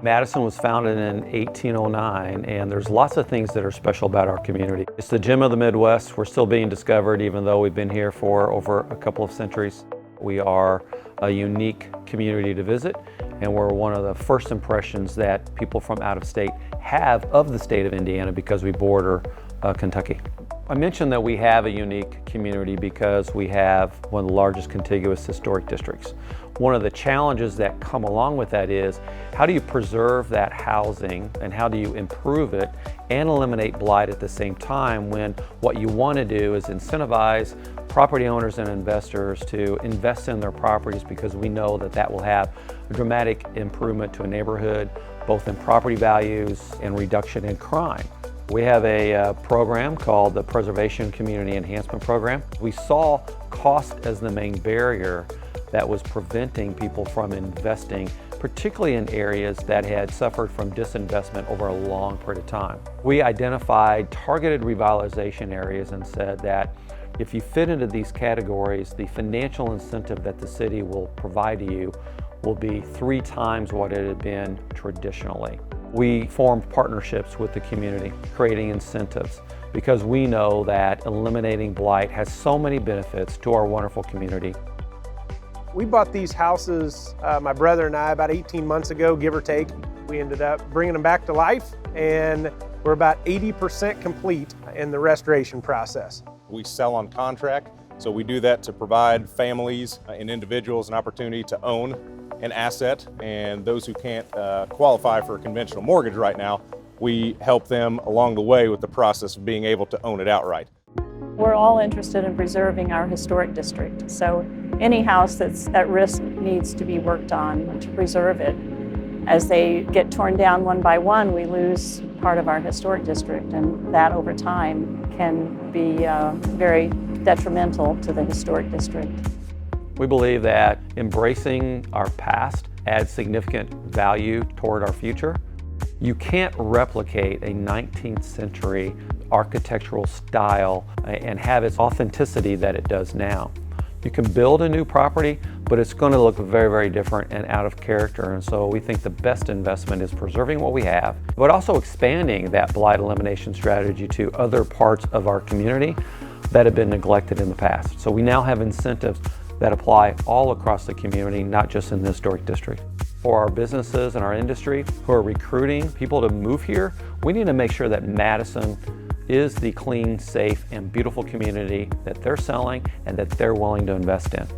Madison was founded in 1809, and there's lots of things that are special about our community. It's the gem of the Midwest. We're still being discovered, even though we've been here for over a couple of centuries. We are a unique community to visit, and we're one of the first impressions that people from out of state have of the state of Indiana because we border Kentucky. I mentioned that we have a unique community because we have one of the largest contiguous historic districts. One of the challenges that come along with that is, how do you preserve that housing and how do you improve it and eliminate blight at the same time, when what you want to do is incentivize property owners and investors to invest in their properties, because we know that that will have a dramatic improvement to a neighborhood, both in property values and reduction in crime. We have a program called the Preservation Community Enhancement Program. We saw cost as the main barrier that was preventing people from investing, particularly in areas that had suffered from disinvestment over a long period of time. We identified targeted revitalization areas and said that if you fit into these categories, the financial incentive that the city will provide to you will be 3 times what it had been traditionally. We formed partnerships with the community, creating incentives, because we know that eliminating blight has so many benefits to our wonderful community. We bought these houses, my brother and I, about 18 months ago, give or take. We ended up bringing them back to life, and we're about 80% complete in the restoration process. We sell on contract, so we do that to provide families and individuals an opportunity to own an asset, and those who can't qualify for a conventional mortgage right now, we help them along the way with the process of being able to own it outright. We're all interested in preserving our historic district, so any house that's at risk needs to be worked on to preserve it. As they get torn down one by one, we lose part of our historic district, and that over time can be very detrimental to the historic district. We believe that embracing our past adds significant value toward our future. You can't replicate a 19th century architectural style and have its authenticity that it does now. You can build a new property, but it's going to look very, very different and out of character. And so we think the best investment is preserving what we have, but also expanding that blight elimination strategy to other parts of our community that have been neglected in the past. So we now have incentives that apply all across the community, not just in the historic district. For our businesses and our industry who are recruiting people to move here, we need to make sure that Madison is the clean, safe, and beautiful community that they're selling and that they're willing to invest in.